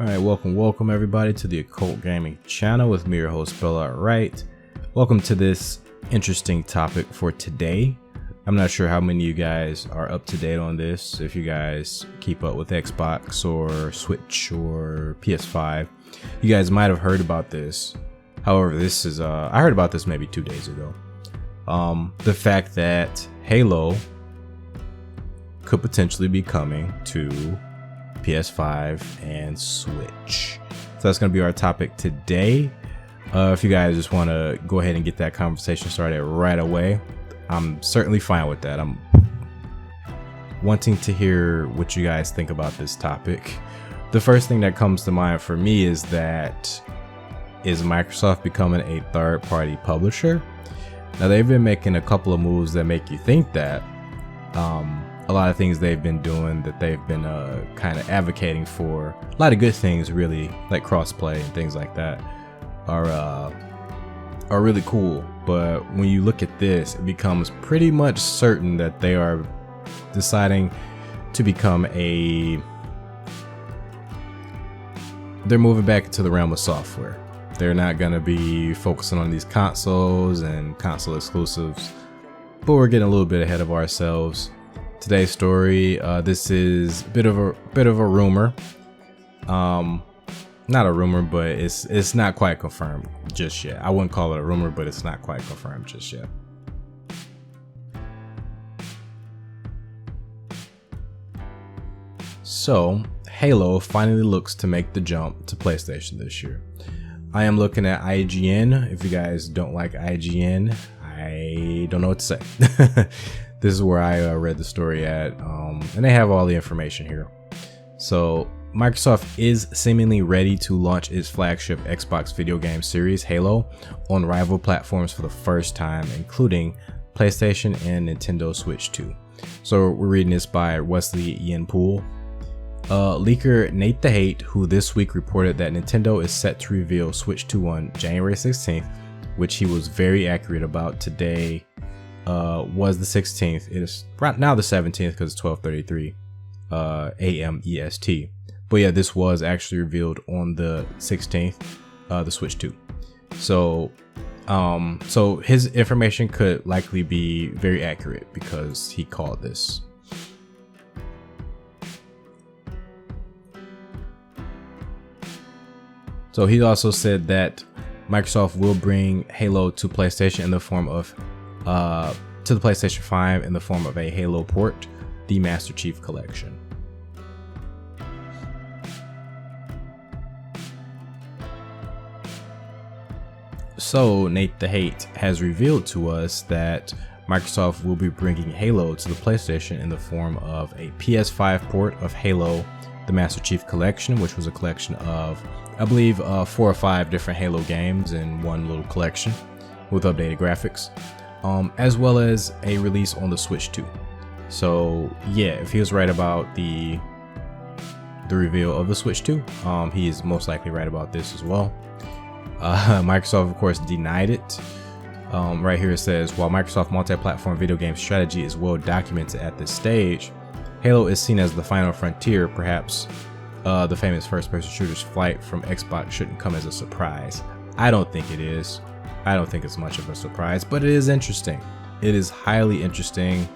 Alright, welcome everybody to the Occult Gaming channel with me, your host, Bella Wright. Welcome to this interesting topic for today. I'm not sure how many of you guys are up to date on this, if you guys keep up with Xbox or Switch or PS5. You guys might have heard about this. However, this is, I heard about this maybe 2 days ago. The fact that Halo could potentially be coming to PS5 and Switch. So that's going to be our topic today. If you guys just want to go ahead and get that conversation started right away, I'm certainly fine with that. I'm wanting to hear what you guys think about this topic. The first thing that comes to mind for me is Microsoft becoming a third-party publisher? Now, they've been making a couple of moves that make you think that. A lot of things they've been doing that they've been kind of advocating for, a lot of good things really, like crossplay and things like that, are really cool. But when you look at this, it becomes pretty much certain that they are deciding to become they're moving back into the realm of software. They're not going to be focusing on these consoles and console exclusives, but we're getting a little bit ahead of ourselves. Today's story, this is a bit of a rumor. Not a rumor, but it's not quite confirmed just yet. I wouldn't call it a rumor, but it's not quite confirmed just yet. So, Halo finally looks to make the jump to PlayStation this year. I am looking at IGN. If you guys don't like IGN, I don't know what to say. This is where I read the story at, and they have all the information here. So Microsoft is seemingly ready to launch its flagship Xbox video game series, Halo, on rival platforms for the first time, including PlayStation and Nintendo Switch 2. So we're reading this by Wesley Yin-Poole. Leaker Nate the Hate, who this week reported that Nintendo is set to reveal Switch 2 on January 16th, which he was very accurate about. Today was the 16th. It is right now the 17th because it's 12:33 a.m. EST. But yeah, this was actually revealed on the 16th, the Switch 2. So his information could likely be very accurate because he called this. So he also said that Microsoft will bring Halo to PlayStation in the form of to the PlayStation 5 in the form of a Halo port, the Master Chief Collection. So Nate the Hate has revealed to us that Microsoft will be bringing Halo to the PlayStation in the form of a PS5 port of Halo, the Master Chief Collection, which was a collection of, I believe, 4 or 5 different Halo games in one little collection with updated graphics, as well as a release on the Switch 2. So yeah, if he was right about the reveal of the Switch 2, he is most likely right about this as well. Microsoft, of course, denied it. Right here it says, while Microsoft multi-platform video game strategy is well documented at this stage, Halo is seen as the final frontier. Perhaps the famous first-person shooter's flight from Xbox shouldn't come as a surprise. I don't think it is. I don't think it's much of a surprise, but it is interesting. It is highly interesting.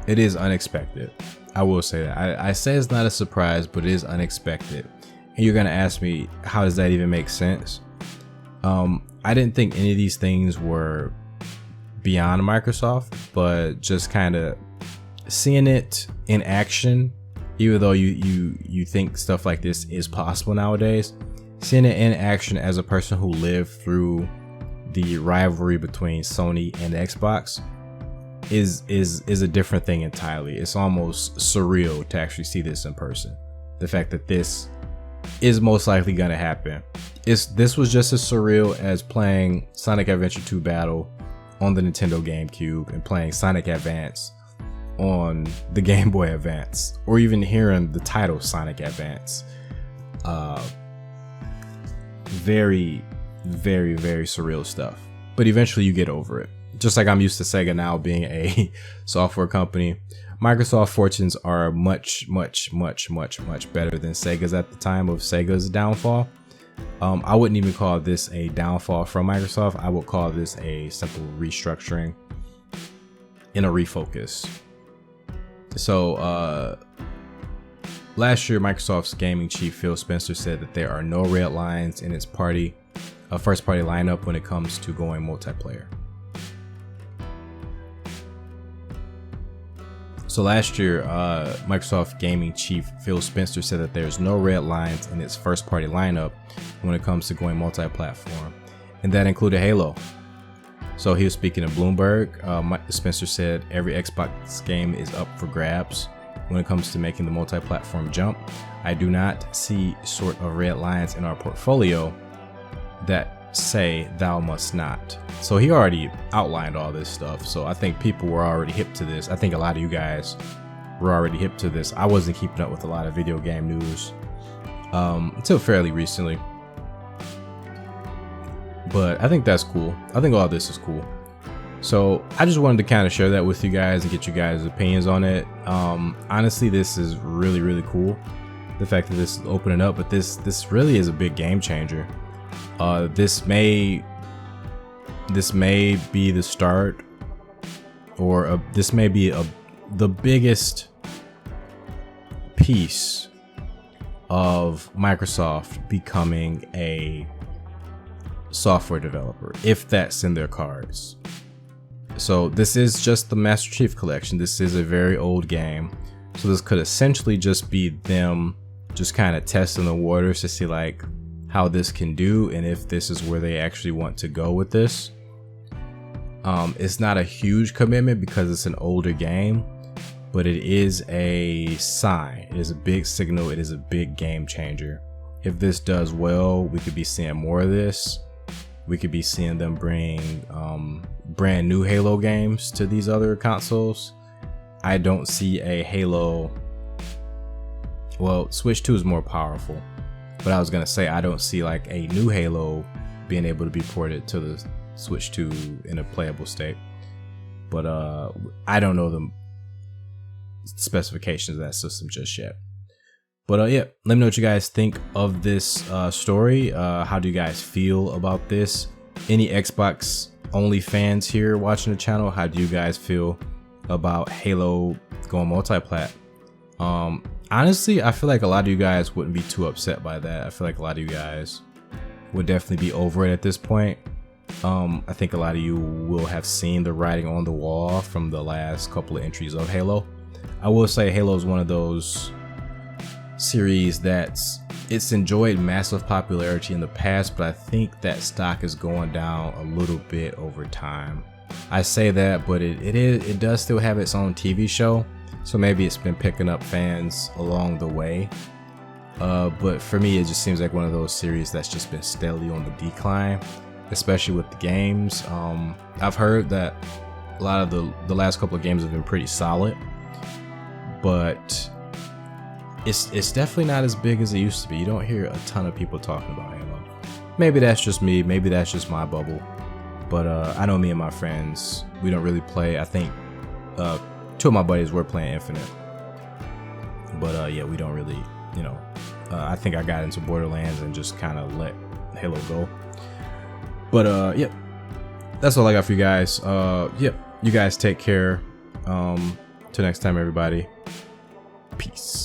It is unexpected. I will say that. I say it's not a surprise, but it is unexpected. And you're gonna ask me, how does that even make sense? I didn't think any of these things were beyond Microsoft, but just kind of seeing it in action, even though you think stuff like this is possible nowadays, seeing it in action as a person who lived through the rivalry between Sony and Xbox is a different thing entirely. It's almost surreal to actually see this in person. The fact that this is most likely going to happen. This was just as surreal as playing Sonic Adventure 2 Battle on the Nintendo GameCube and playing Sonic Advance on the Game Boy Advance, or even hearing the title Sonic Advance. Very, very, very surreal stuff. But eventually you get over it. Just like I'm used to Sega now being a software company, Microsoft fortunes are much better than Sega's at the time of Sega's downfall. I wouldn't even call this a downfall from Microsoft. I would call this a simple restructuring and a refocus. So last year, Microsoft's gaming chief Phil Spencer said that there are no red lines in its first party lineup when it comes to going multiplayer. So last year, Microsoft gaming chief Phil Spencer said that there's no red lines in its first party lineup when it comes to going multi-platform, and that included Halo. So he was speaking to Bloomberg. Spencer said every Xbox game is up for grabs when it comes to making the multi-platform jump. I do not see sort of red lines in our portfolio that say thou must not. So he already outlined all this stuff. So I think people were already hip to this. I think a lot of you guys were already hip to this. I wasn't keeping up with a lot of video game news until fairly recently. But I think that's cool. I think all this is cool. So I just wanted to kind of share that with you guys and get you guys' opinions on it. Honestly, this is really cool. The fact that this is opening up, but this really is a big game changer. This may be the start, or this may be the biggest piece of Microsoft becoming a software developer, if that's in their cards. So this is just the Master Chief Collection. This is a very old game, so this could essentially just be them just kind of testing the waters to see like how this can do and if this is where they actually want to go with this. It's not a huge commitment because it's an older game, but it is a sign. It is a big signal. It is a big game changer. If this does well, we could be seeing more of this. We could be seeing them bring brand new Halo games to these other consoles. I don't see a Halo. Well, Switch 2 is more powerful, but I was gonna say I don't see like a new Halo being able to be ported to the Switch 2 in a playable state. But I don't know the specifications of that system just yet. But yeah, let me know what you guys think of this story. How do you guys feel about this? Any Xbox only fans here watching the channel, how do you guys feel about Halo going multi-plat? Honestly, I feel like a lot of you guys wouldn't be too upset by that. I feel like a lot of you guys would definitely be over it at this point. I think a lot of you will have seen the writing on the wall from the last couple of entries of Halo. I will say Halo is one of those series it's enjoyed massive popularity in the past, but I think that stock is going down a little bit over time. I say that, but it does still have its own TV show, so maybe it's been picking up fans along the way. But for me, it just seems like one of those series that's just been steadily on the decline, especially with the games. I've heard that a lot of the last couple of games have been pretty solid, but it's definitely not as big as it used to be. You don't hear a ton of people talking about Halo. Maybe that's just me, maybe that's just my bubble, but I know me and my friends, we don't really play. I think two of my buddies were playing Infinite, but yeah, we don't really, you know, I think I got into Borderlands and just kind of let Halo go. But yeah, that's all I got for you guys. Yeah, you guys take care. Till next time, everybody. Peace.